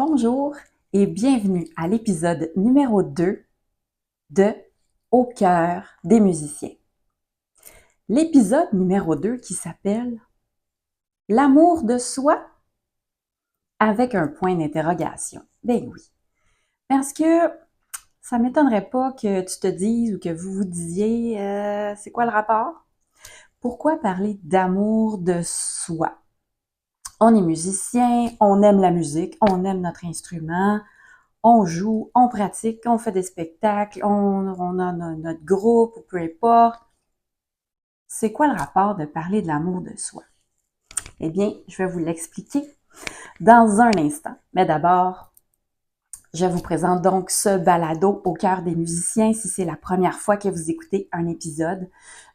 Bonjour et bienvenue à l'épisode numéro 2 de Au cœur des musiciens. L'épisode numéro 2 qui s'appelle L'amour de soi avec un point d'interrogation. Ben oui, parce que ça m'étonnerait pas que tu te dises ou que vous vous disiez c'est quoi le rapport? Pourquoi parler d'amour de soi? On est musicien, on aime la musique, on aime notre instrument, on joue, on pratique, on fait des spectacles, on a notre groupe, ou peu importe. C'est quoi le rapport de parler de l'amour de soi? Eh bien, je vais vous l'expliquer dans un instant. Mais d'abord, je vous présente donc ce balado au cœur des musiciens si c'est la première fois que vous écoutez un épisode.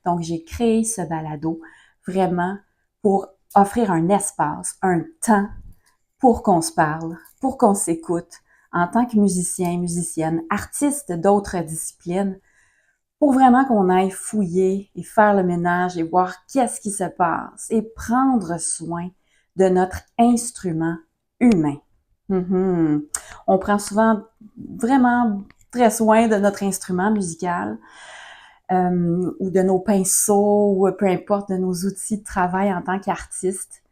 Donc, j'ai créé ce balado vraiment pour offrir un espace, un temps pour qu'on se parle, pour qu'on s'écoute en tant que musicien, musicienne, artiste d'autres disciplines, pour vraiment qu'on aille fouiller et faire le ménage et voir qu'est-ce qui se passe et prendre soin de notre instrument humain. On prend souvent vraiment très soin de notre instrument musical ou de nos pinceaux ou peu importe de nos outils de travail en tant qu'artiste.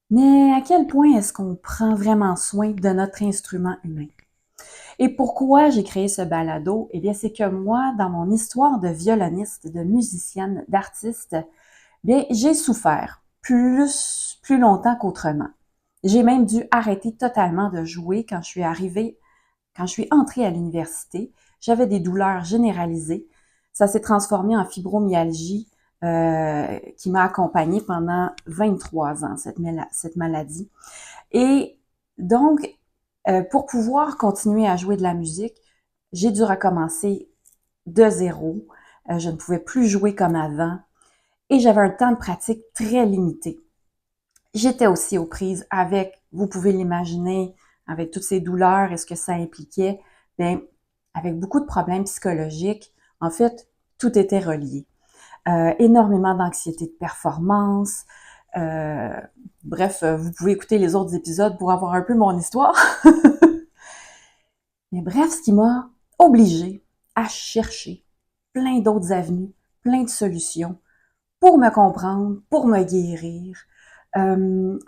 Mais à quel point est-ce qu'on prend vraiment soin de notre instrument humain? Et pourquoi j'ai créé ce balado? Eh bien, c'est que moi, dans mon histoire de violoniste, de musicienne, d'artiste, bien, j'ai souffert plus longtemps qu'autrement. J'ai même dû arrêter totalement de jouer quand je suis entrée à l'université. J'avais des douleurs généralisées. Ça s'est transformé en fibromyalgie qui m'a accompagnée pendant 23 ans, cette maladie. Et donc, pour pouvoir continuer à jouer de la musique, j'ai dû recommencer de zéro. Je ne pouvais plus jouer comme avant et j'avais un temps de pratique très limité. J'étais aussi aux prises avec, vous pouvez l'imaginer, avec toutes ces douleurs et ce que ça impliquait, bien, avec beaucoup de problèmes psychologiques. En fait, tout était relié. Énormément d'anxiété de performance. Bref, vous pouvez écouter les autres épisodes pour avoir un peu mon histoire. Mais bref, ce qui m'a obligée à chercher plein d'autres avenues, plein de solutions pour me comprendre, pour me guérir,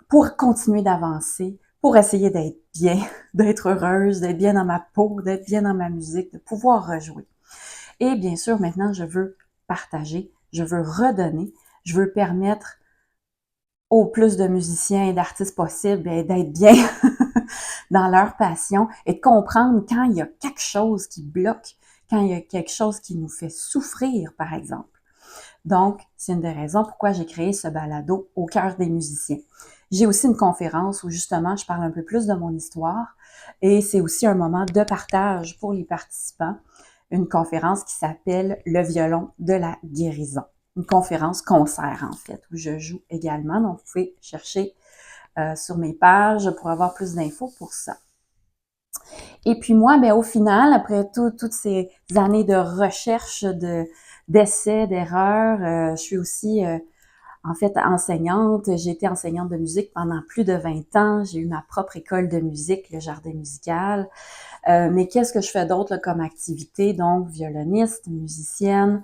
pour continuer d'avancer, pour essayer d'être bien, d'être heureuse, d'être bien dans ma peau, d'être bien dans ma musique, de pouvoir rejouer. Et bien sûr, maintenant, je veux partager, je veux redonner, je veux permettre au plus de musiciens et d'artistes possibles d'être bien dans leur passion et de comprendre quand il y a quelque chose qui bloque, quand il y a quelque chose qui nous fait souffrir, par exemple. Donc, c'est une des raisons pourquoi j'ai créé ce balado au cœur des musiciens. J'ai aussi une conférence où justement je parle un peu plus de mon histoire et c'est aussi un moment de partage pour les participants. Une conférence qui s'appelle Le violon de la guérison. Une conférence concert en fait où je joue également. Donc, vous pouvez chercher sur mes pages pour avoir plus d'infos pour ça. Et puis moi, ben au final, après toutes ces années de recherche, d'essais, d'erreurs, je suis aussi en fait enseignante. J'ai été enseignante de musique pendant plus de 20 ans. J'ai eu ma propre école de musique, le Jardin musical. Mais qu'est-ce que je fais d'autre là, comme activité? Donc, violoniste, musicienne,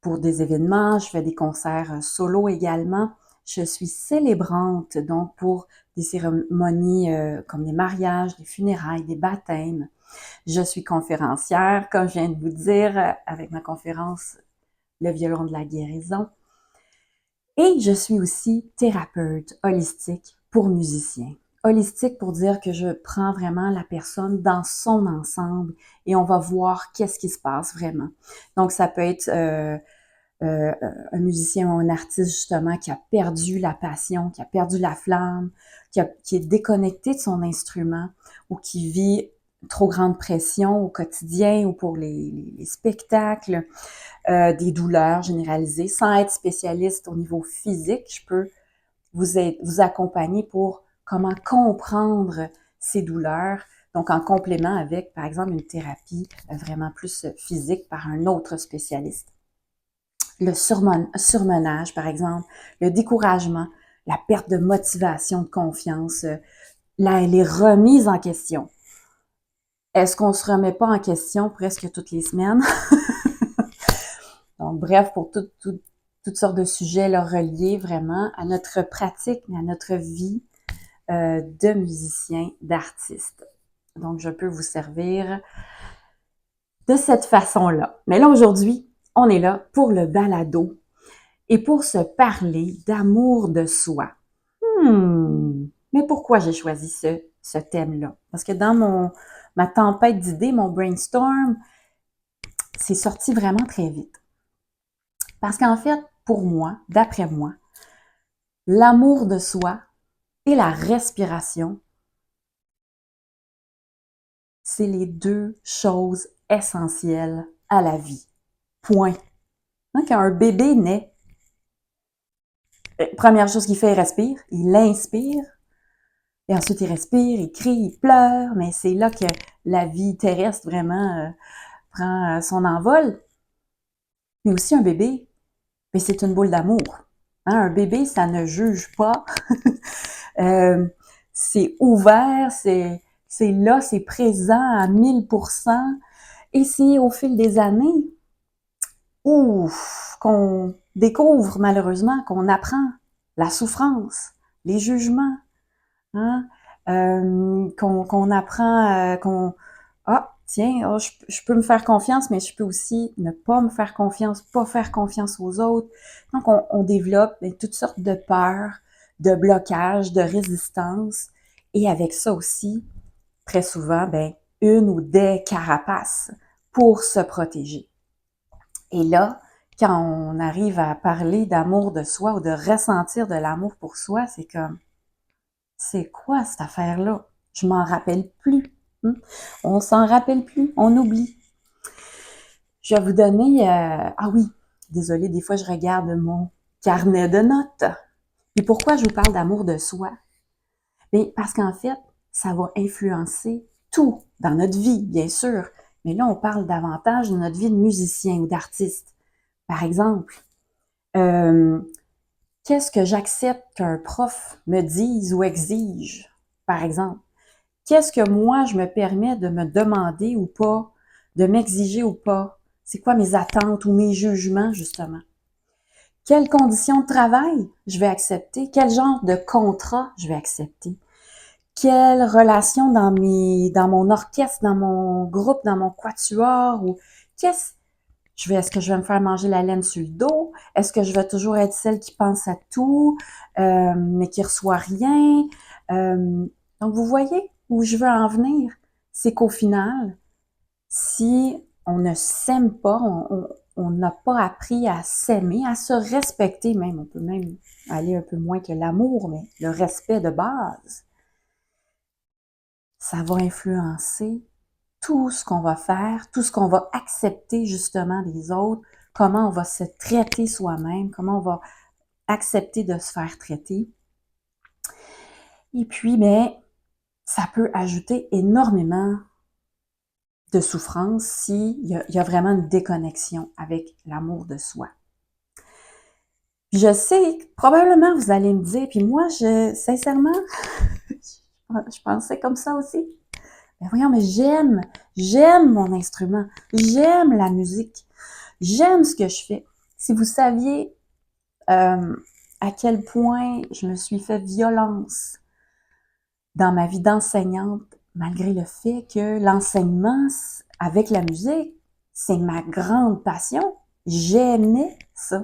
pour des événements. Je fais des concerts solo également. Je suis célébrante, donc pour des cérémonies comme des mariages, des funérailles, des baptêmes. Je suis conférencière, comme je viens de vous dire, avec ma conférence Le violon de la guérison. Et je suis aussi thérapeute holistique pour musiciens. Holistique pour dire que je prends vraiment la personne dans son ensemble et on va voir qu'est-ce qui se passe vraiment. Donc, ça peut être un musicien ou un artiste justement qui a perdu la passion, qui a perdu la flamme, qui est déconnecté de son instrument ou qui vit trop grande pression au quotidien ou pour les spectacles, des douleurs généralisées. Sans être spécialiste au niveau physique, je peux vous accompagner pour comment comprendre ces douleurs. Donc, en complément avec, par exemple, une thérapie vraiment plus physique par un autre spécialiste. Le surmenage, par exemple, le découragement, la perte de motivation, de confiance, les remises en question. Est-ce qu'on se remet pas en question presque toutes les semaines? Donc, bref, pour toutes sortes de sujets là, reliés vraiment à notre pratique, mais à notre vie de musicien, d'artiste. Donc, je peux vous servir de cette façon-là. Mais là, aujourd'hui, on est là pour le balado et pour se parler d'amour de soi. Mais pourquoi j'ai choisi ce thème-là? Parce que dans ma tempête d'idées, mon brainstorm, c'est sorti vraiment très vite. Parce qu'en fait, pour moi, d'après moi, l'amour de soi et la respiration, c'est les deux choses essentielles à la vie. Point. Quand un bébé naît, première chose qu'il fait, il respire, il inspire, et ensuite il respire, il crie, il pleure, mais c'est là que la vie terrestre vraiment prend son envol. Mais aussi un bébé, mais c'est une boule d'amour. Un bébé, ça ne juge pas. C'est ouvert, c'est là, c'est présent à 1000%. Et c'est au fil des années qu'on découvre malheureusement, qu'on apprend la souffrance, les jugements, hein? Qu'on apprend, tiens, je peux me faire confiance, mais je peux aussi ne pas me faire confiance, pas faire confiance aux autres. Donc, on développe toutes sortes de peurs, de blocages, de résistance. Et avec ça aussi, très souvent, une ou des carapaces pour se protéger. Et là, quand on arrive à parler d'amour de soi ou de ressentir de l'amour pour soi, c'est comme, c'est quoi cette affaire-là? Je m'en rappelle plus. On s'en rappelle plus, on oublie. Je vais vous donner... ah oui, désolée, des fois je regarde mon carnet de notes. Et pourquoi je vous parle d'amour de soi? Bien, parce qu'en fait, ça va influencer tout dans notre vie, bien sûr. Mais là, on parle davantage de notre vie de musicien ou d'artiste. Par exemple, qu'est-ce que j'accepte qu'un prof me dise ou exige, par exemple? Qu'est-ce que moi, je me permets de me demander ou pas, de m'exiger ou pas? C'est quoi mes attentes ou mes jugements, justement? Quelles conditions de travail je vais accepter? Quel genre de contrat je vais accepter? Quelle relation dans mon orchestre, dans mon groupe, dans mon quatuor? Ou est-ce que je vais me faire manger la laine sur le dos? Est-ce que je vais toujours être celle qui pense à tout, mais qui reçoit rien? Donc, vous voyez où je veux en venir? C'est qu'au final, si on ne s'aime pas, on n'a pas appris à s'aimer, à se respecter même, on peut même aller un peu moins que l'amour, mais le respect de base, ça va influencer tout ce qu'on va faire, tout ce qu'on va accepter justement des autres, comment on va se traiter soi-même, comment on va accepter de se faire traiter. Et puis, ça peut ajouter énormément de souffrance s'il y a vraiment une déconnexion avec l'amour de soi. Puis je sais, probablement vous allez me dire, puis moi, sincèrement, je pensais comme ça aussi. Mais voyons, mais j'aime mon instrument, j'aime la musique, j'aime ce que je fais. Si vous saviez à quel point je me suis fait violence dans ma vie d'enseignante, malgré le fait que l'enseignement avec la musique, c'est ma grande passion. J'aimais ça.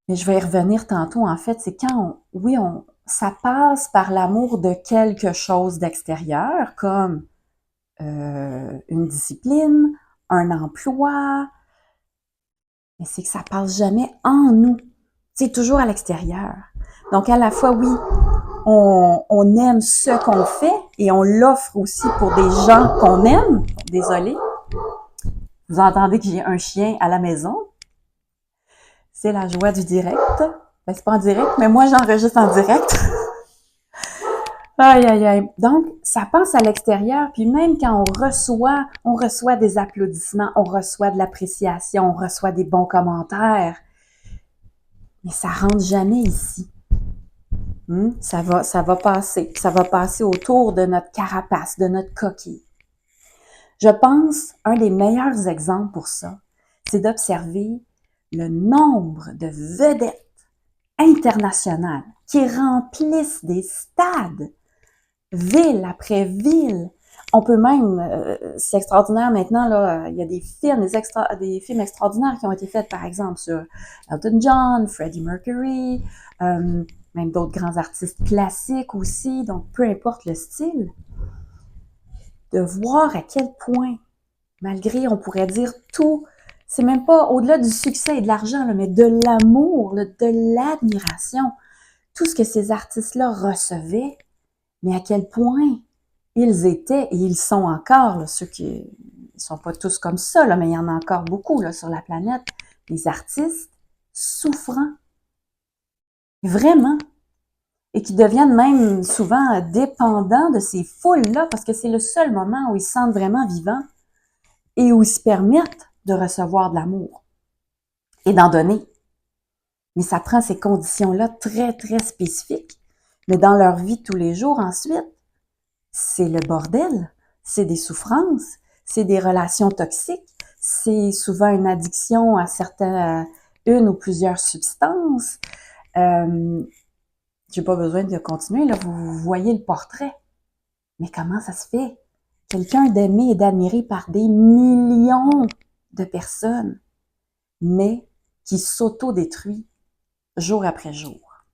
Mais je vais y revenir tantôt, en fait, c'est quand ça passe par l'amour de quelque chose d'extérieur, comme une discipline, un emploi, mais c'est que ça passe jamais en nous. C'est toujours à l'extérieur. Donc, à la fois, oui, on aime ce qu'on fait et on l'offre aussi pour des gens qu'on aime. Désolée. Vous entendez que j'ai un chien à la maison. C'est la joie du direct. C'est pas en direct, mais moi, j'enregistre en direct. Aïe, aïe, aïe. Donc, ça passe à l'extérieur, puis même quand on reçoit des applaudissements, on reçoit de l'appréciation, on reçoit des bons commentaires, mais ça rentre jamais ici. Ça va passer. Ça va passer autour de notre carapace, de notre coquille. Je pense, un des meilleurs exemples pour ça, c'est d'observer le nombre de vedettes internationales qui remplissent des stades, ville après ville. On peut même, c'est extraordinaire maintenant, là, il y a des films extraordinaires qui ont été faits, par exemple, sur Elton John, Freddie Mercury, même d'autres grands artistes classiques aussi, donc peu importe le style, de voir à quel point, malgré, on pourrait dire, tout, c'est même pas au-delà du succès et de l'argent, là, mais de l'amour, là, de l'admiration, tout ce que ces artistes-là recevaient, mais à quel point ils étaient, et ils sont encore, là, ceux qui ne sont pas tous comme ça, là, mais il y en a encore beaucoup là, sur la planète, des artistes souffrants, vraiment, et qui deviennent même souvent dépendants de ces foules-là, parce que c'est le seul moment où ils se sentent vraiment vivants et où ils se permettent de recevoir de l'amour et d'en donner. Mais ça prend ces conditions-là très, très spécifiques. Mais dans leur vie de tous les jours, ensuite, c'est le bordel, c'est des souffrances, c'est des relations toxiques, c'est souvent une addiction à une ou plusieurs substances. J'ai pas besoin de continuer, là, vous voyez le portrait. Mais comment ça se fait? Quelqu'un d'aimé et d'admiré par des millions de personnes, mais qui s'auto-détruit jour après jour.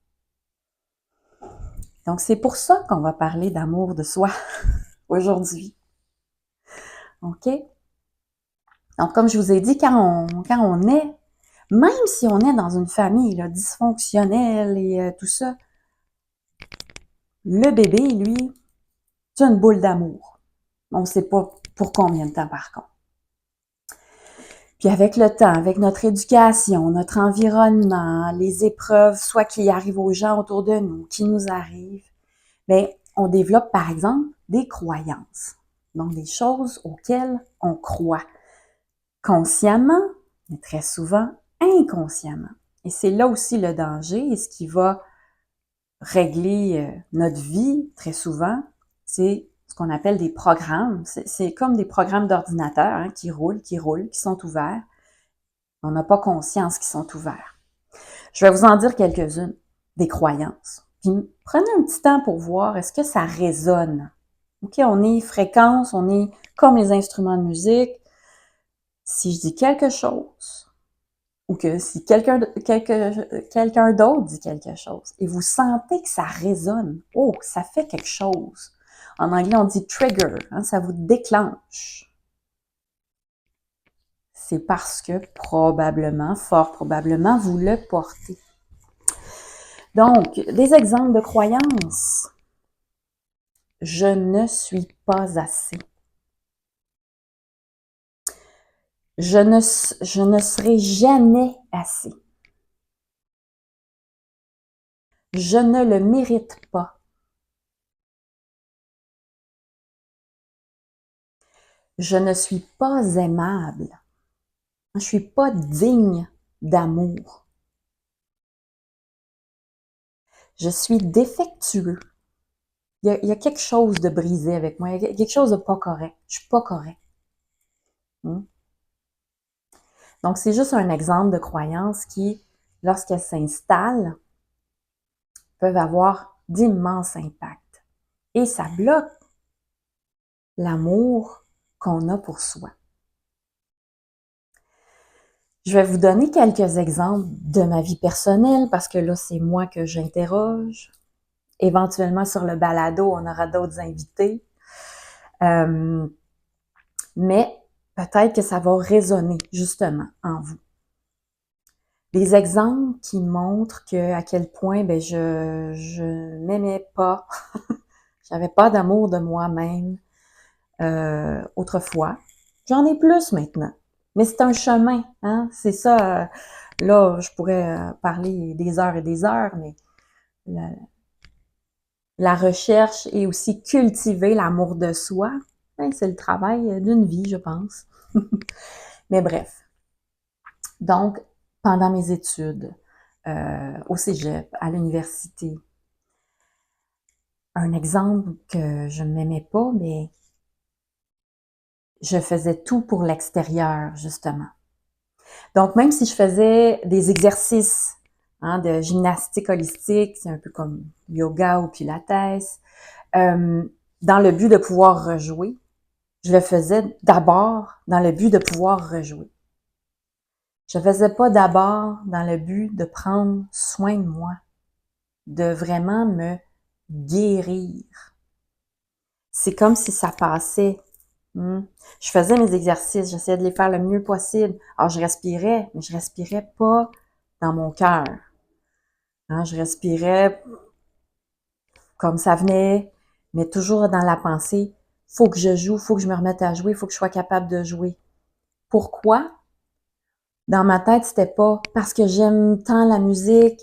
Donc, c'est pour ça qu'on va parler d'amour de soi aujourd'hui. OK? Donc, comme je vous ai dit, quand on est, même si on est dans une famille là, dysfonctionnelle et tout ça, le bébé, lui, c'est une boule d'amour. On ne sait pas pour combien de temps, par contre. Puis avec le temps, avec notre éducation, notre environnement, les épreuves, soit qui arrivent aux gens autour de nous, qui nous arrivent, bien, on développe, par exemple, des croyances. Donc, des choses auxquelles on croit consciemment, mais très souvent inconsciemment. Et c'est là aussi le danger, et ce qui va régler notre vie très souvent, c'est ce qu'on appelle des programmes. C'est comme des programmes d'ordinateur hein, qui roulent, qui sont ouverts. On n'a pas conscience qu'ils sont ouverts. Je vais vous en dire quelques-unes, des croyances. Puis prenez un petit temps pour voir, est-ce que ça résonne? OK, on est fréquence, on est comme les instruments de musique. Si je dis quelque chose, ou que si quelqu'un d'autre dit quelque chose, et vous sentez que ça résonne, oh, ça fait quelque chose. En anglais, on dit trigger, hein, ça vous déclenche. C'est parce que probablement, fort probablement, vous le portez. Donc, des exemples de croyances. Je ne suis pas assez. Je ne serai jamais assez. Je ne le mérite pas. Je ne suis pas aimable. Je ne suis pas digne d'amour. Je suis défectueux. Il y a quelque chose de brisé avec moi. Il y a quelque chose de pas correct. Je suis pas correct. Donc, c'est juste un exemple de croyance qui, lorsqu'elles s'installent, peuvent avoir d'immenses impacts. Et ça bloque l'amour qu'on a pour soi. Je vais vous donner quelques exemples de ma vie personnelle parce que là, c'est moi que j'interroge. Éventuellement, sur le balado, on aura d'autres invités. Mais peut-être que ça va résonner justement en vous. Des exemples qui montrent à quel point je m'aimais pas, j'avais pas d'amour de moi-même autrefois. J'en ai plus maintenant. Mais c'est un chemin, hein? C'est ça. Là, je pourrais parler des heures et des heures, mais la recherche et aussi cultiver l'amour de soi, ben, c'est le travail d'une vie, je pense. Mais bref. Donc, pendant mes études, au cégep, à l'université, Un exemple que je ne m'aimais pas, mais je faisais tout pour l'extérieur, justement. Donc, même si je faisais des exercices de gymnastique holistique, c'est un peu comme yoga ou pilates, euh, dans le but de pouvoir rejouer, je le faisais d'abord dans le but de pouvoir rejouer. Je ne faisais pas d'abord dans le but de prendre soin de moi, de vraiment me guérir. C'est comme si ça passait. Je faisais mes exercices, j'essayais de les faire le mieux possible. Alors, je respirais, mais je respirais pas dans mon cœur. Je respirais comme ça venait, mais toujours dans la pensée. Faut que je joue, faut que je me remette à jouer, faut que je sois capable de jouer. Pourquoi? Dans ma tête, c'était pas parce que j'aime tant la musique.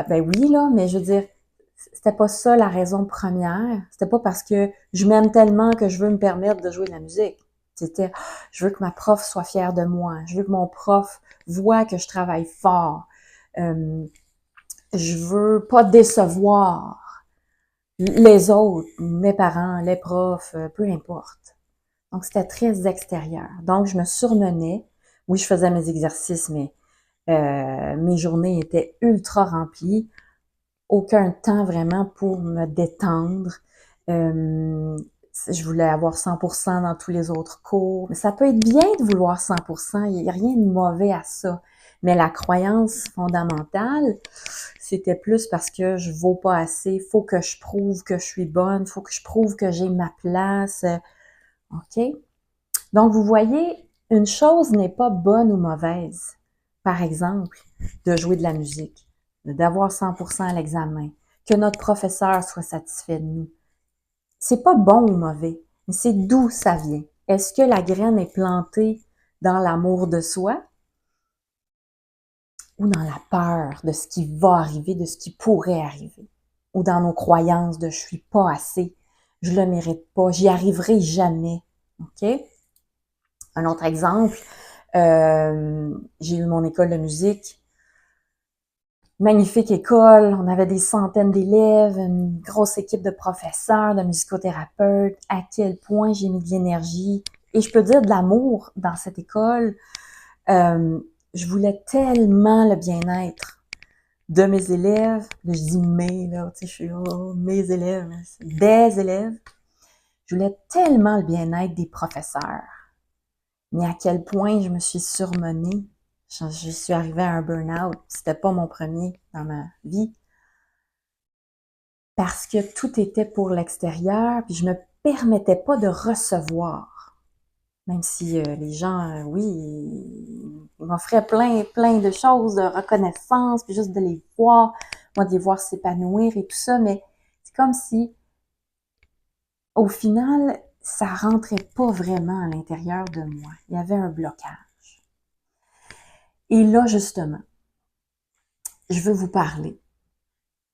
Ben oui, là, mais je veux dire, c'était pas ça la raison première. C'était pas parce que je m'aime tellement que je veux me permettre de jouer de la musique. C'était, je veux que ma prof soit fière de moi. Je veux que mon prof voit que je travaille fort. Je veux pas décevoir les autres, mes parents, les profs, peu importe. Donc, c'était très extérieur. Donc, je me surmenais. Oui, je faisais mes exercices, mais mes journées étaient ultra remplies. Aucun temps vraiment pour me détendre. Je voulais avoir 100% dans tous les autres cours. Mais ça peut être bien de vouloir 100%. Il n'y a rien de mauvais à ça. Mais la croyance fondamentale, c'était plus parce que je vaux pas assez. Faut que je prouve que je suis bonne. Faut que je prouve que j'ai ma place. OK? Donc, vous voyez, une chose n'est pas bonne ou mauvaise. Par exemple, de jouer de la musique, d'avoir 100% à l'examen, que notre professeur soit satisfait de nous. C'est pas bon ou mauvais, mais c'est d'où ça vient. Est-ce que la graine est plantée dans l'amour de soi ou dans la peur de ce qui va arriver, de ce qui pourrait arriver? Ou dans nos croyances de je suis pas assez, je le mérite pas, j'y arriverai jamais. OK? Un autre exemple, j'ai eu mon école de musique, magnifique école, on avait des centaines d'élèves, une grosse équipe de professeurs, de musicothérapeutes, à quel point j'ai mis de l'énergie et je peux dire de l'amour dans cette école. Je voulais tellement le bien-être de mes élèves, là, je dis mes, là, tu sais, je suis mes élèves, des élèves. Je voulais tellement le bien-être des professeurs. Mais à quel point je me suis surmenée. Je suis arrivée à un burn-out. C'était pas mon premier dans ma vie. Parce que tout était pour l'extérieur, puis je me permettais pas de recevoir. Même si les gens, oui, ils m'offraient plein de choses, de reconnaissance, puis juste de les voir, moi de les voir s'épanouir et tout ça, mais c'est comme si, au final, ça rentrait pas vraiment à l'intérieur de moi. Il y avait un blocage. Et là, justement, je veux vous parler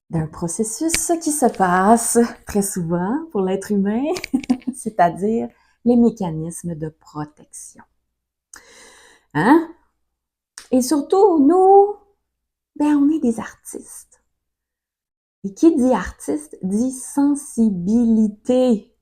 d'un processus qui se passe très souvent pour l'être humain, c'est-à-dire les mécanismes de protection. Hein? Et surtout, nous, on est des artistes. Et qui dit artiste dit sensibilité,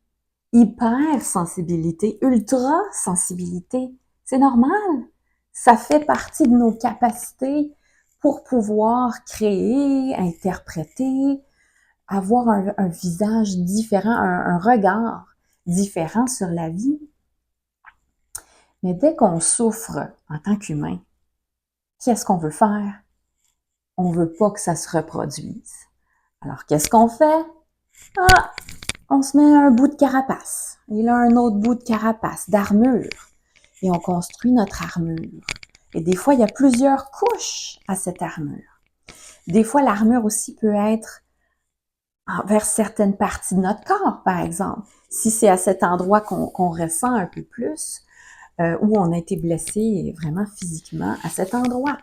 hypersensibilité, ultra-sensibilité. C'est normal. Ça fait partie de nos capacités pour pouvoir créer, interpréter, avoir un visage différent, un regard différent sur la vie. Mais dès qu'on souffre en tant qu'humain, qu'est-ce qu'on veut faire? On veut pas que ça se reproduise. Alors, qu'est-ce qu'on fait? Ah, on se met un bout de carapace. Et là, un autre bout de carapace, d'armure. Et on construit notre armure. Et des fois, il y a plusieurs couches à cette armure. Des fois, l'armure aussi peut être envers certaines parties de notre corps, par exemple. Si c'est à cet endroit qu'on ressent un peu plus, où on a été blessé vraiment physiquement à cet endroit.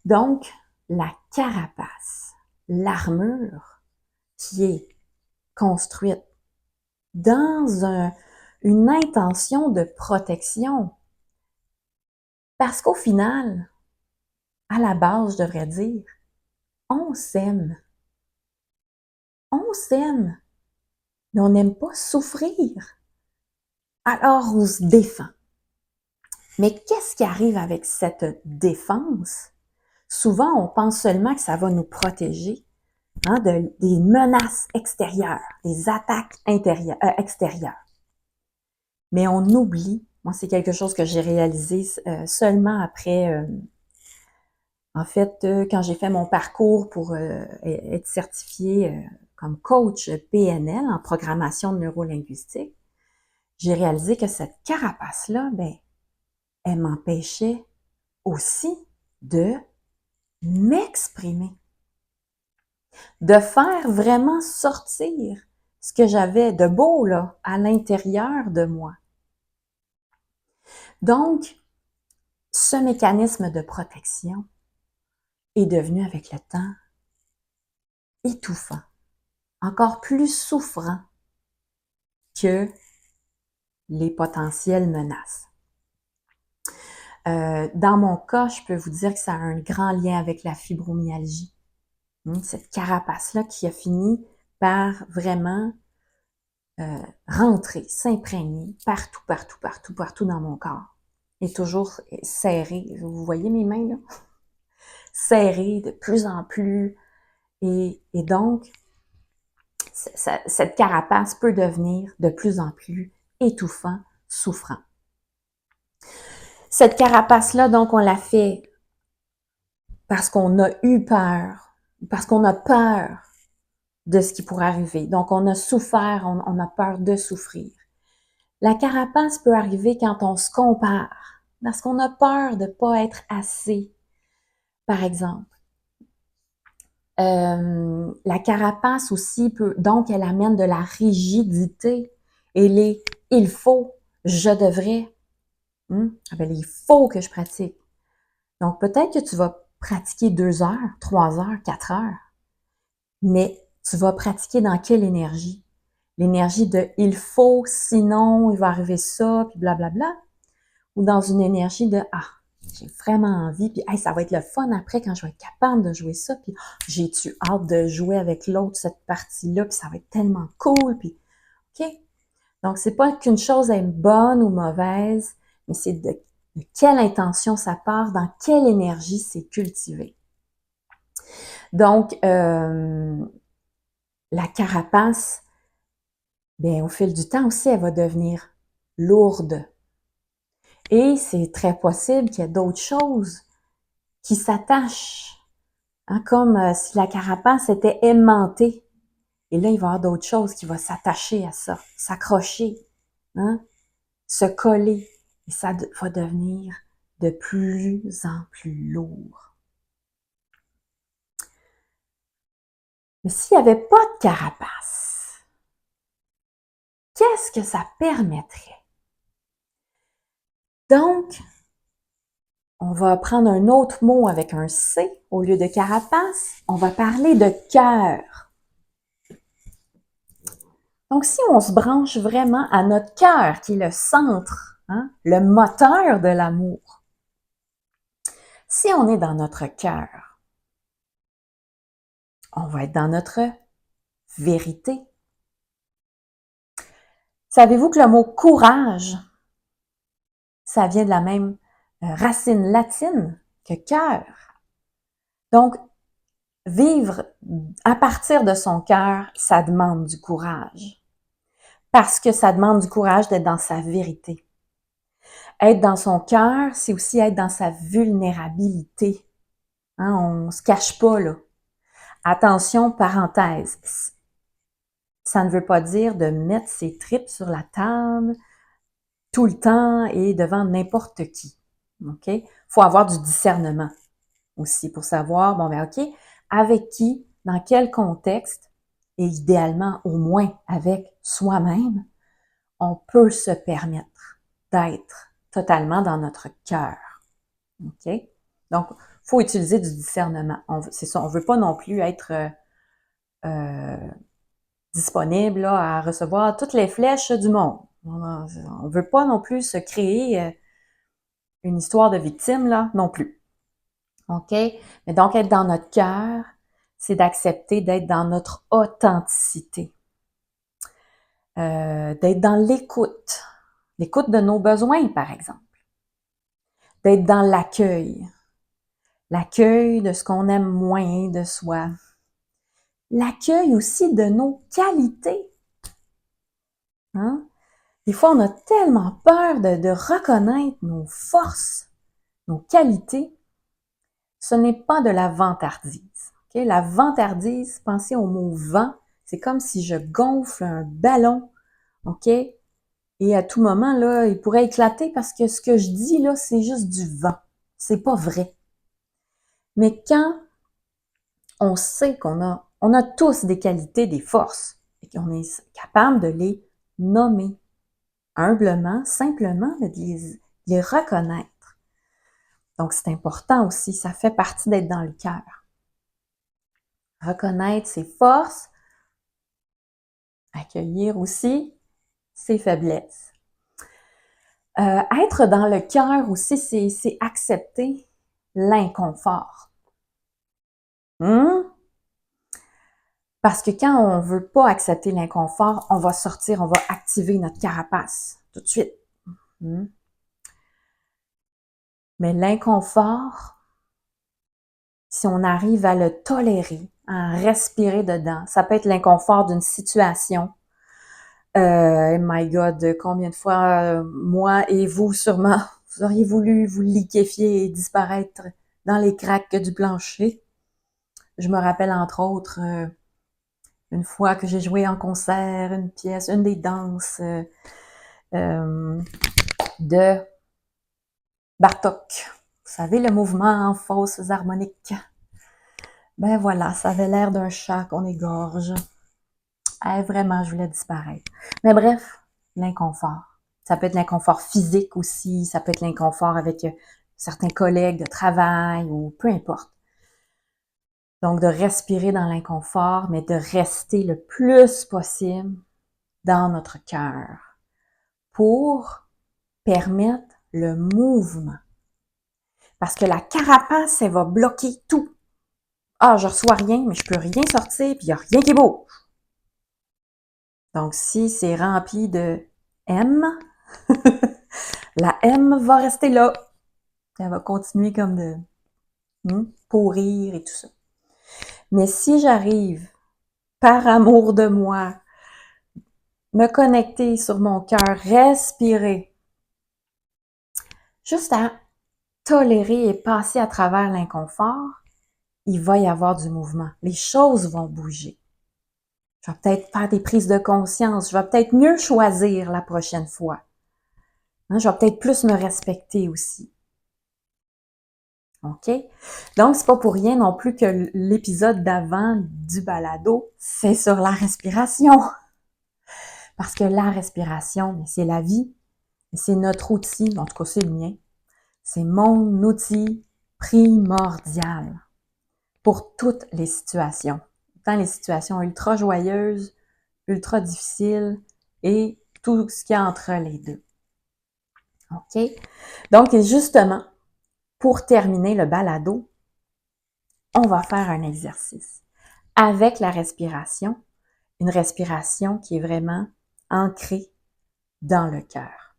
Donc, la carapace, l'armure qui est construite dans une intention de protection. Parce qu'au final, à la base, je devrais dire, on s'aime. on s'aime, mais on n'aime pas souffrir. Alors, on se défend. Mais qu'est-ce qui arrive avec cette défense? Souvent, on pense seulement que ça va nous protéger des menaces extérieures, des attaques extérieures. Mais on oublie, moi c'est quelque chose que j'ai réalisé seulement après, quand j'ai fait mon parcours pour être certifiée comme coach PNL en programmation neurolinguistique, j'ai réalisé que cette carapace-là, elle m'empêchait aussi de m'exprimer, de faire vraiment sortir ce que j'avais de beau là à l'intérieur de moi. Donc, ce mécanisme de protection est devenu avec le temps étouffant, encore plus souffrant que les potentielles menaces. Dans mon cas, je peux vous dire que ça a un grand lien avec la fibromyalgie. Cette carapace-là qui a fini par vraiment rentrer, s'imprégner partout dans mon corps. Et toujours serrée. Vous voyez mes mains là? Serrées de plus en plus. Et donc, cette carapace peut devenir de plus en plus étouffant, souffrant. Cette carapace-là, donc, on l'a fait parce qu'on a eu peur, parce qu'on a peur de ce qui pourrait arriver. Donc, on a souffert, on a peur de souffrir. La carapace peut arriver quand on se compare, parce qu'on a peur de ne pas être assez, par exemple. La carapace aussi donc elle amène de la rigidité et il faut, je devrais, il faut que je pratique. Donc peut-être que tu vas pratiquer 2 heures, 3 heures, 4 heures, mais tu vas pratiquer dans quelle énergie? L'énergie de il faut, sinon il va arriver ça, puis blablabla, ou dans une énergie de j'ai vraiment envie, puis ça va être le fun après quand je vais être capable de jouer ça, puis j'ai-tu hâte de jouer avec l'autre cette partie-là, puis ça va être tellement cool, puis OK. Donc, c'est pas qu'une chose est bonne ou mauvaise, mais c'est de quelle intention ça part, dans quelle énergie c'est cultivé. Donc, la carapace, au fil du temps aussi, elle va devenir lourde. Et c'est très possible qu'il y ait d'autres choses qui s'attachent, comme si la carapace était aimantée. Et là, il va y avoir d'autres choses qui vont s'attacher à ça, s'accrocher, se coller. Et ça va devenir de plus en plus lourd. Mais s'il n'y avait pas de carapace, qu'est-ce que ça permettrait? Donc, on va prendre un autre mot avec un C au lieu de carapace. On va parler de cœur. Donc, si on se branche vraiment à notre cœur, qui est le centre, le moteur de l'amour, si on est dans notre cœur, on va être dans notre vérité. Savez-vous que le mot courage, ça vient de la même racine latine que cœur? Donc, vivre à partir de son cœur, ça demande du courage. Parce que ça demande du courage d'être dans sa vérité. Être dans son cœur, c'est aussi être dans sa vulnérabilité. On se cache pas, là. Attention, parenthèse. Ça ne veut pas dire de mettre ses tripes sur la table tout le temps et devant n'importe qui. OK? Faut avoir du discernement aussi pour savoir, OK, avec qui, dans quel contexte, et idéalement au moins avec soi-même, on peut se permettre d'être totalement dans notre cœur. OK? Donc, il faut utiliser du discernement. C'est ça, on ne veut pas non plus être disponible là, à recevoir toutes les flèches du monde. On ne veut pas non plus se créer une histoire de victime, là, non plus. OK? Mais donc, être dans notre cœur, c'est d'accepter d'être dans notre authenticité, d'être dans l'écoute de nos besoins, par exemple, d'être dans l'accueil de ce qu'on aime moins de soi, l'accueil aussi de nos qualités. Hein? Des fois, on a tellement peur de reconnaître nos forces, nos qualités. Ce n'est pas de la vantardise. Okay? La vantardise, pensez au mot vent, c'est comme si je gonfle un ballon, ok? Et à tout moment, là, il pourrait éclater parce que ce que je dis, là, c'est juste du vent. C'est pas vrai. Mais quand on sait on a tous des qualités, des forces, et qu'on est capable de les nommer humblement, simplement, de les reconnaître. Donc, c'est important aussi, ça fait partie d'être dans le cœur. Reconnaître ses forces, accueillir aussi ses faiblesses. Être dans le cœur aussi, c'est accepter l'inconfort. Parce que quand on veut pas accepter l'inconfort, on va sortir, on va activer notre carapace tout de suite. Mais l'inconfort, si on arrive à le tolérer, à respirer dedans, ça peut être l'inconfort d'une situation. My God, combien de fois, moi et vous sûrement, vous auriez voulu vous liquéfier et disparaître dans les craques du plancher. Je me rappelle entre autres une fois que j'ai joué en concert une pièce, une des danses de Bartók. Vous savez, le mouvement en fausses harmoniques. Ben voilà, ça avait l'air d'un chat qu'on égorge. Vraiment, je voulais disparaître. Mais bref, l'inconfort. Ça peut être l'inconfort physique aussi, ça peut être l'inconfort avec certains collègues de travail ou peu importe. Donc, de respirer dans l'inconfort, mais de rester le plus possible dans notre cœur pour permettre le mouvement. Parce que la carapace, elle va bloquer tout. Ah, je reçois rien, mais je peux rien sortir, puis il n'y a rien qui bouge. Donc, si c'est rempli de M, la M va rester là. Elle va continuer comme de pourrir et tout ça. Mais si j'arrive, par amour de moi, me connecter sur mon cœur, respirer, juste à tolérer et passer à travers l'inconfort, il va y avoir du mouvement. Les choses vont bouger. Je vais peut-être faire des prises de conscience. Je vais peut-être mieux choisir la prochaine fois. Je vais peut-être plus me respecter aussi. OK? Donc, c'est pas pour rien non plus que l'épisode d'avant du balado, c'est sur la respiration. Parce que la respiration, c'est la vie. C'est notre outil, en tout cas c'est le mien. C'est mon outil primordial pour toutes les situations. Tant les situations ultra joyeuses, ultra difficiles et tout ce qu'il y a entre les deux. OK? Donc, justement, pour terminer le balado, on va faire un exercice avec la respiration, une respiration qui est vraiment ancrée dans le cœur.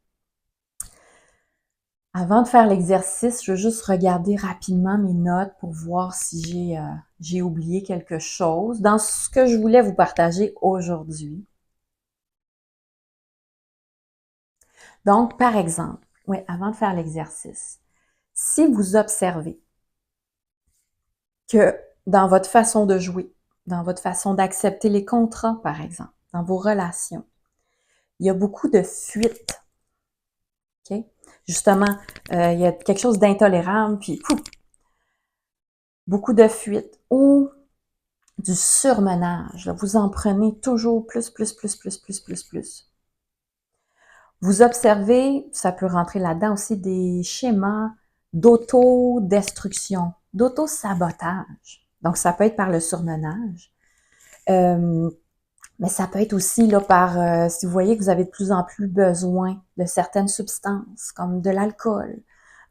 Avant de faire l'exercice, je veux juste regarder rapidement mes notes pour voir si j'ai oublié quelque chose dans ce que je voulais vous partager aujourd'hui. Donc, par exemple, oui, avant de faire l'exercice, si vous observez que dans votre façon de jouer, dans votre façon d'accepter les contrats, par exemple, dans vos relations, il y a beaucoup de fuite. OK? Justement, il y a quelque chose d'intolérable, puis beaucoup de fuite ou du surmenage. Là, vous en prenez toujours plus. Vous observez, ça peut rentrer là-dedans aussi des schémas d'autodestruction, d'auto-sabotage. Donc, ça peut être par le surmenage. Mais ça peut être aussi là par, si vous voyez que vous avez de plus en plus besoin de certaines substances, comme de l'alcool,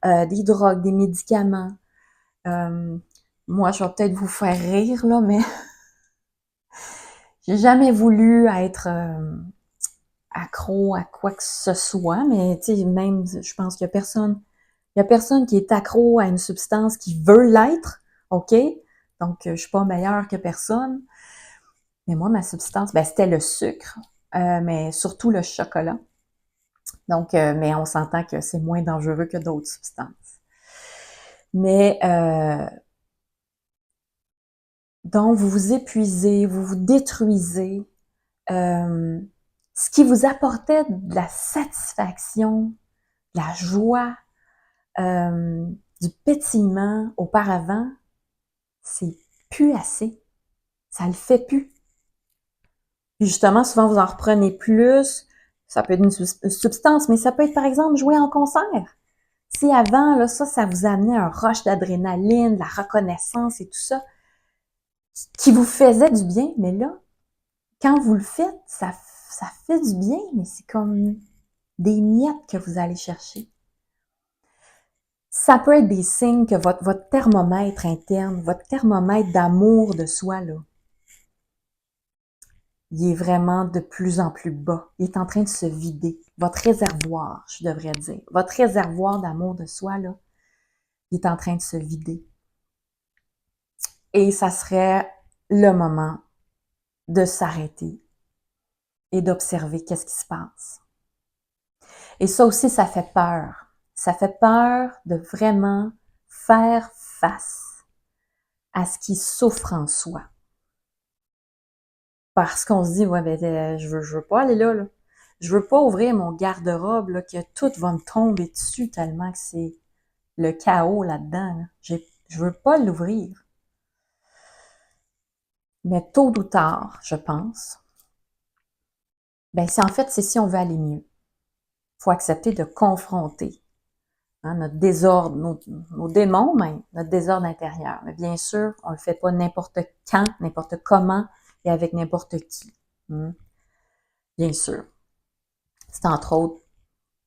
des drogues, des médicaments, moi, je vais peut-être vous faire rire, là, mais j'ai jamais voulu être accro à quoi que ce soit, mais tu sais, même, je pense qu'il y a personne qui est accro à une substance qui veut l'être, OK? Donc, je suis pas meilleure que personne. Mais moi, ma substance, ben, c'était le sucre, mais surtout le chocolat. Donc, mais on s'entend que c'est moins dangereux que d'autres substances. Mais donc, vous vous épuisez, vous vous détruisez. Euh, Ce qui vous apportait de la satisfaction, de la joie, du pétillement auparavant, c'est plus assez. Ça le fait plus. Puis justement, souvent, vous en reprenez plus. Ça peut être une substance, mais ça peut être, par exemple, jouer en concert. Si avant, là, ça vous amenait un rush d'adrénaline, de la reconnaissance et tout ça, qui vous faisait du bien, mais là, quand vous le faites, ça fait du bien, mais c'est comme des miettes que vous allez chercher. Ça peut être des signes que votre thermomètre interne, votre thermomètre d'amour de soi, là, il est vraiment de plus en plus bas. Il est en train de se vider. Votre réservoir, je devrais dire. Votre réservoir d'amour de soi, là, il est en train de se vider. Et ça serait le moment de s'arrêter et d'observer qu'est-ce qui se passe. Et ça aussi, ça fait peur. Ça fait peur de vraiment faire face à ce qui souffre en soi. Parce qu'on se dit, ouais, ben, je veux pas aller là, là. Je veux pas ouvrir mon garde-robe, là, que tout va me tomber dessus tellement que c'est le chaos là-dedans, là. Je veux pas l'ouvrir. Mais tôt ou tard, je pense, ben, c'est si on veut aller mieux. Faut accepter de confronter, hein, notre désordre, nos démons même, notre désordre intérieur. Mais bien sûr, on le fait pas n'importe quand, n'importe comment et avec n'importe qui. Hein. Bien sûr. C'est entre autres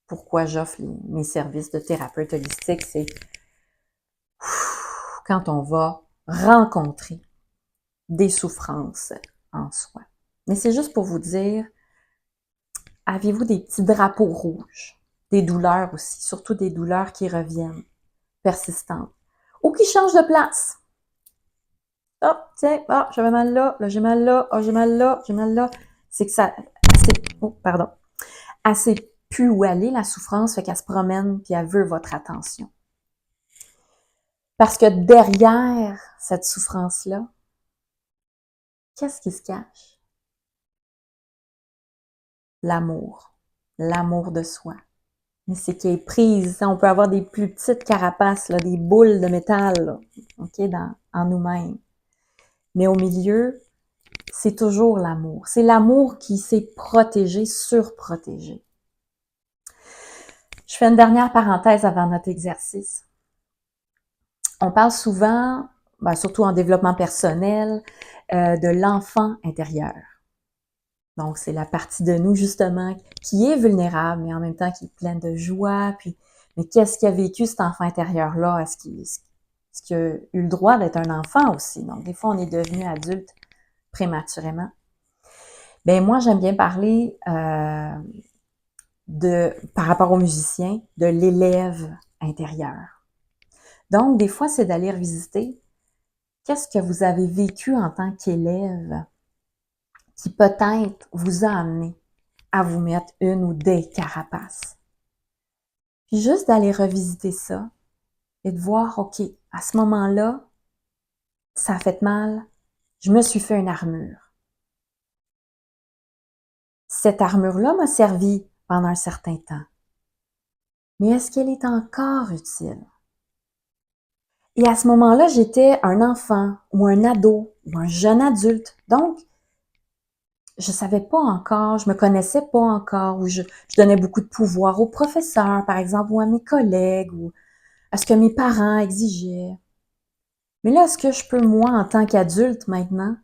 pourquoi j'offre mes services de thérapeute holistique, c'est quand on va rencontrer des souffrances en soi. Mais c'est juste pour vous dire, avez-vous des petits drapeaux rouges? Des douleurs aussi, surtout des douleurs qui reviennent, persistantes, ou qui changent de place. Oh, tiens, ah, j'avais mal là j'ai mal là, oh, j'ai mal là, j'ai mal là. C'est que ça, elle sait plus où aller, la souffrance, fait qu'elle se promène puis elle veut votre attention. Parce que derrière cette souffrance-là, qu'est-ce qui se cache? L'amour. L'amour de soi. Mais c'est qui est prise. On peut avoir des plus petites carapaces, là, des boules de métal, là, okay, en nous-mêmes. Mais au milieu, c'est toujours l'amour. C'est l'amour qui s'est protégé, surprotégé. Je fais une dernière parenthèse avant notre exercice. On parle souvent, surtout en développement personnel, de l'enfant intérieur. Donc, c'est la partie de nous, justement, qui est vulnérable, mais en même temps qui est pleine de joie. Puis, mais qu'est-ce qu'il a vécu, cet enfant intérieur-là? Est-ce qu'il a eu le droit d'être un enfant aussi? Donc, des fois, on est devenu adulte prématurément. Ben moi, j'aime bien parler par rapport aux musiciens, de l'élève intérieur. Donc, des fois, c'est d'aller revisiter qu'est-ce que vous avez vécu en tant qu'élève qui peut-être vous a amené à vous mettre une ou des carapaces. Puis juste d'aller revisiter ça et de voir, OK, à ce moment-là, ça a fait mal, je me suis fait une armure. Cette armure-là m'a servi pendant un certain temps. Mais est-ce qu'elle est encore utile? Et à ce moment-là, j'étais un enfant ou un ado ou un jeune adulte. Donc, je savais pas encore, je me connaissais pas encore, ou je donnais beaucoup de pouvoir aux professeurs, par exemple, ou à mes collègues, ou à ce que mes parents exigeaient. Mais là, est-ce que je peux, moi, en tant qu'adulte maintenant,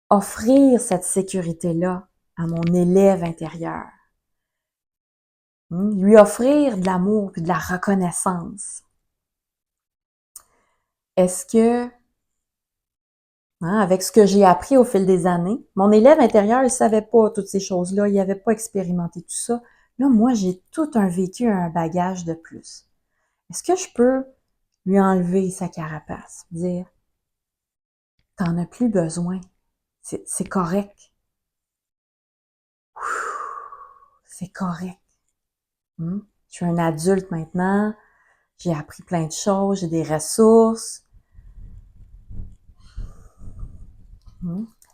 offrir cette sécurité-là à mon élève intérieur? Lui offrir de l'amour et de la reconnaissance. Est-ce que, avec ce que j'ai appris au fil des années, mon élève intérieur, il savait pas toutes ces choses-là, il n'avait pas expérimenté tout ça. Là, moi, j'ai tout un vécu, un bagage de plus. Est-ce que je peux lui enlever sa carapace, dire, t'en as plus besoin, c'est correct, c'est correct. Je suis un adulte maintenant, j'ai appris plein de choses, j'ai des ressources.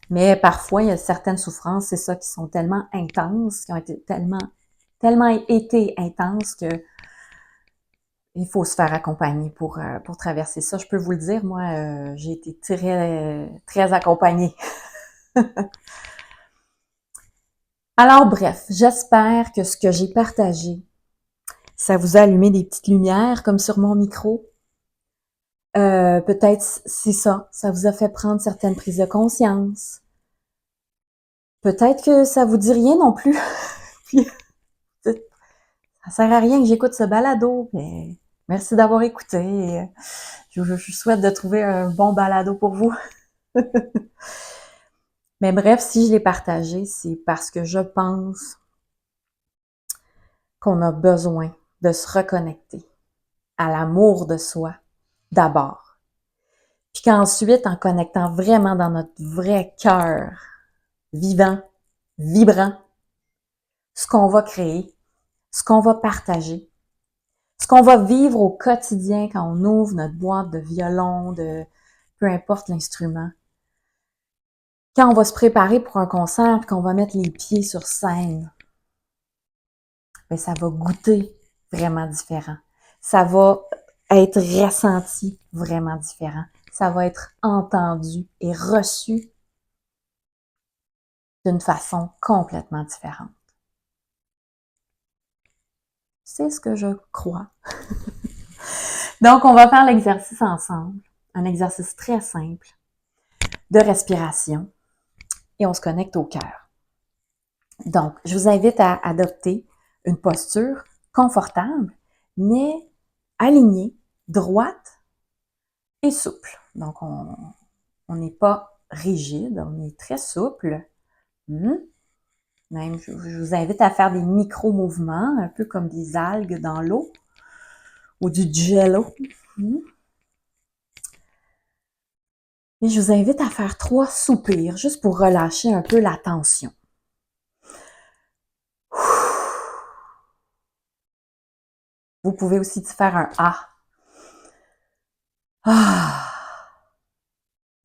Mais parfois, il y a certaines souffrances, c'est ça, qui sont tellement intenses, qui ont été tellement été intenses que il faut se faire accompagner pour traverser ça. Je peux vous le dire, moi, j'ai été très accompagnée. Alors bref, j'espère que ce que j'ai partagé, ça vous a allumé des petites lumières comme sur mon micro. Peut-être c'est ça, ça vous a fait prendre certaines prises de conscience. Peut-être que ça vous dit rien non plus. Puis, ça sert à rien que j'écoute ce balado, mais merci d'avoir écouté. Je souhaite de trouver un bon balado pour vous. Mais bref, si je l'ai partagé, c'est parce que je pense qu'on a besoin de se reconnecter à l'amour de soi d'abord. Puis qu'ensuite, en connectant vraiment dans notre vrai cœur, vivant, vibrant, ce qu'on va créer, ce qu'on va partager, ce qu'on va vivre au quotidien quand on ouvre notre boîte de violon, de peu importe l'instrument. Quand on va se préparer pour un concert, puis qu'on va mettre les pieds sur scène, bien, ça va goûter vraiment différent. Ça va être ressenti vraiment différent. Ça va être entendu et reçu d'une façon complètement différente. C'est ce que je crois. Donc, on va faire l'exercice ensemble. Un exercice très simple de respiration et on se connecte au cœur. Donc, je vous invite à adopter une posture confortable, mais alignée, droite et souple. Donc, on n'est pas rigide, on est très souple. Même, je vous invite à faire des micro-mouvements, un peu comme des algues dans l'eau ou du jello. Et je vous invite à faire 3 soupirs, juste pour relâcher un peu la tension. Vous pouvez aussi faire un A.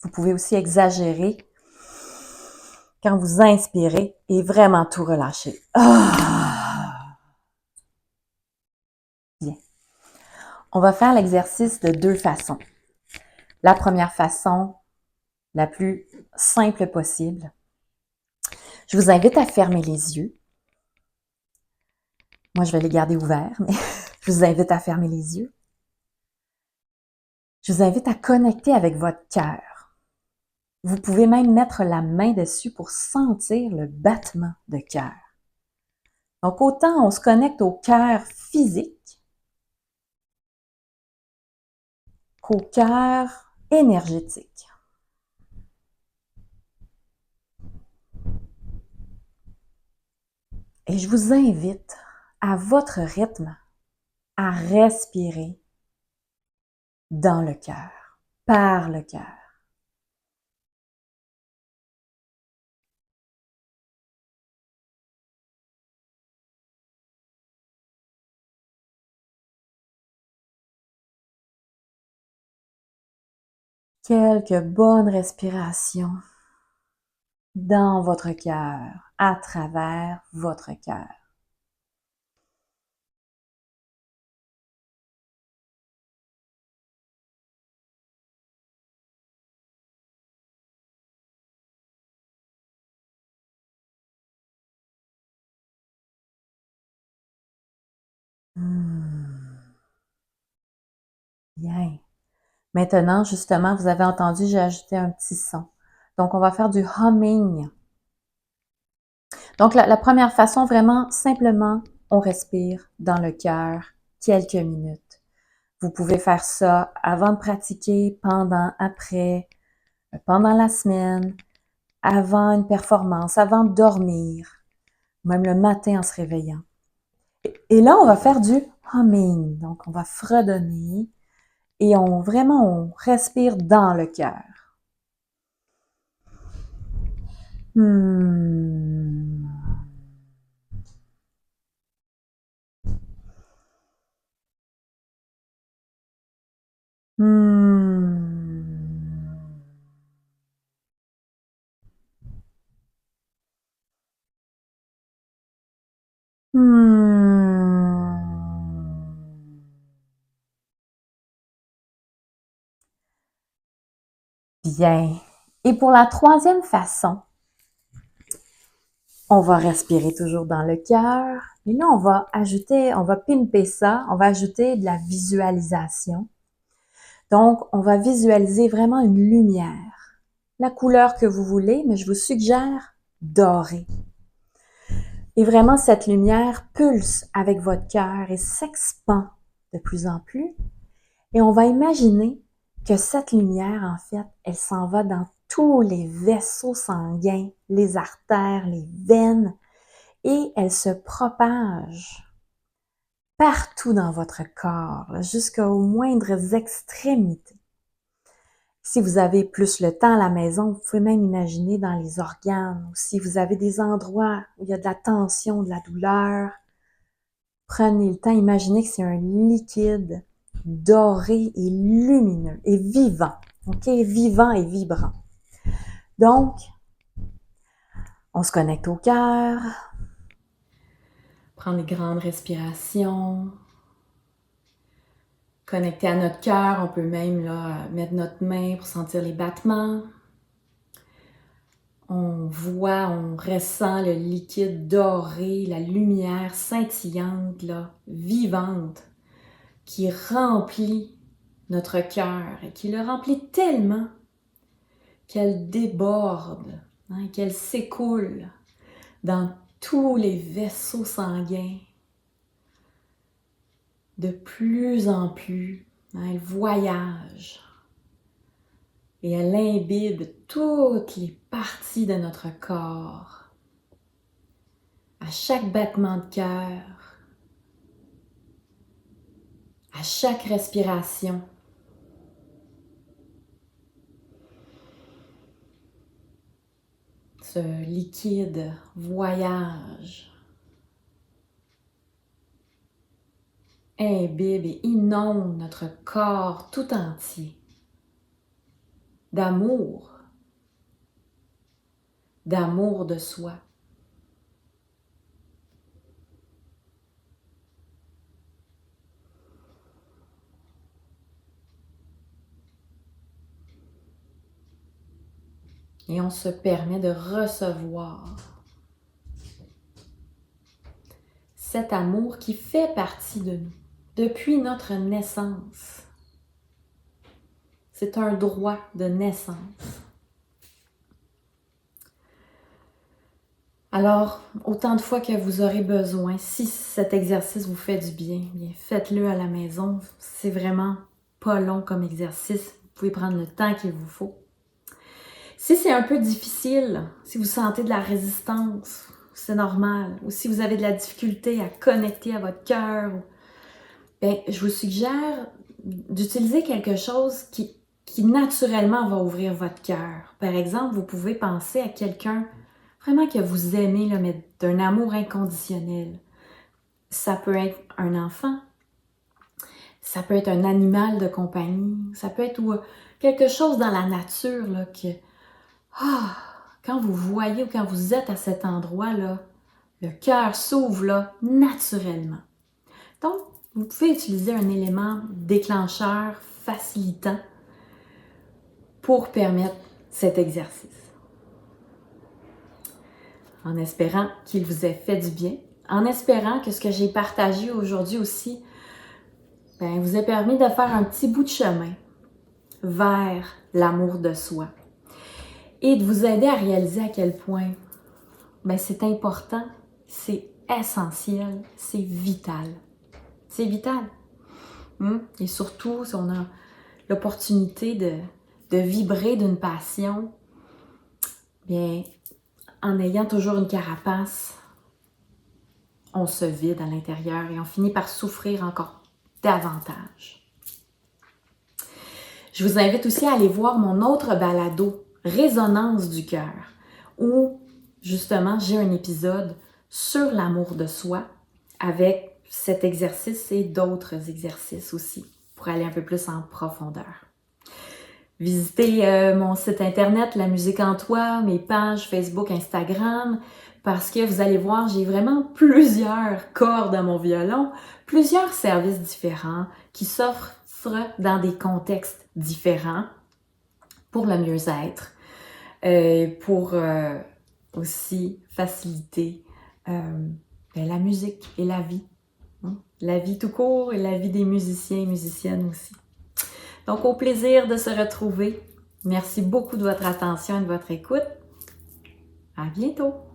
Vous pouvez aussi exagérer quand vous inspirez et vraiment tout relâcher. Bien. On va faire l'exercice de 2 façons. La première façon, la plus simple possible. Je vous invite à fermer les yeux. Moi, je vais les garder ouverts, mais je vous invite à fermer les yeux. Je vous invite à connecter avec votre cœur. Vous pouvez même mettre la main dessus pour sentir le battement de cœur. Donc, autant on se connecte au cœur physique qu'au cœur énergétique. Et je vous invite, à votre rythme, à respirer dans le cœur, par le cœur. Quelques bonnes respirations dans votre cœur, à travers votre cœur. Bien. Maintenant, justement, vous avez entendu, j'ai ajouté un petit son. Donc, on va faire du humming. Donc, la première façon, vraiment, simplement, on respire dans le cœur quelques minutes. Vous pouvez faire ça avant de pratiquer, pendant, après, pendant la semaine, avant une performance, avant de dormir, même le matin en se réveillant. Et là, on va faire du humming. Donc, on va fredonner et on respire dans le cœur. Hmm. Hmm. Hmm. Bien. Et pour la troisième façon, on va respirer toujours dans le cœur. Mais là, on va pimper ça, on va ajouter de la visualisation. Donc, on va visualiser vraiment une lumière. La couleur que vous voulez, mais je vous suggère dorée. Et vraiment, cette lumière pulse avec votre cœur et s'expand de plus en plus. Et on va imaginer que cette lumière, en fait, elle s'en va dans tous les vaisseaux sanguins, les artères, les veines, et elle se propage partout dans votre corps, jusqu'aux moindres extrémités. Si vous avez plus le temps à la maison, vous pouvez même imaginer dans les organes, ou si vous avez des endroits où il y a de la tension, de la douleur, prenez le temps, imaginez que c'est un liquide doré et lumineux et vivant, ok? Vivant et vibrant. Donc, on se connecte au cœur, prendre des grandes respirations, connecter à notre cœur, on peut même là, mettre notre main pour sentir les battements. On voit, on ressent le liquide doré, la lumière scintillante, là, vivante, qui remplit notre cœur et qui le remplit tellement qu'elle déborde, qu'elle s'écoule dans tous les vaisseaux sanguins. De plus en plus, elle voyage et elle imbibe toutes les parties de notre corps. À chaque battement de cœur, à chaque respiration. Ce liquide voyage, imbibe et inonde notre corps tout entier d'amour de soi. Et on se permet de recevoir cet amour qui fait partie de nous depuis notre naissance. C'est un droit de naissance. Alors, autant de fois que vous aurez besoin, si cet exercice vous fait du bien, faites-le à la maison. C'est vraiment pas long comme exercice. Vous pouvez prendre le temps qu'il vous faut. Si c'est un peu difficile, si vous sentez de la résistance, c'est normal. Ou si vous avez de la difficulté à connecter à votre cœur, je vous suggère d'utiliser quelque chose qui naturellement va ouvrir votre cœur. Par exemple, vous pouvez penser à quelqu'un vraiment que vous aimez, là, mais d'un amour inconditionnel. Ça peut être un enfant, ça peut être un animal de compagnie, ça peut être quelque chose dans la nature là, que quand vous voyez ou quand vous êtes à cet endroit-là, le cœur s'ouvre là, naturellement. Donc, vous pouvez utiliser un élément déclencheur, facilitant, pour permettre cet exercice. En espérant qu'il vous ait fait du bien, en espérant que ce que j'ai partagé aujourd'hui aussi vous ait permis de faire un petit bout de chemin vers l'amour de soi et de vous aider à réaliser à quel point c'est important, c'est essentiel, c'est vital. C'est vital. Et surtout, si on a l'opportunité de vibrer d'une passion, bien, en ayant toujours une carapace, on se vide à l'intérieur et on finit par souffrir encore davantage. Je vous invite aussi à aller voir mon autre balado, Résonance du cœur, où justement j'ai un épisode sur l'amour de soi avec cet exercice et d'autres exercices aussi pour aller un peu plus en profondeur. Visitez mon site internet La Musique en Toi, mes pages Facebook, Instagram, parce que vous allez voir, j'ai vraiment plusieurs cordes à mon violon, plusieurs services différents qui s'offrent dans des contextes différents pour le mieux-être, pour aussi faciliter la musique et la vie. La vie tout court et la vie des musiciens et musiciennes aussi. Donc, au plaisir de se retrouver. Merci beaucoup de votre attention et de votre écoute. À bientôt!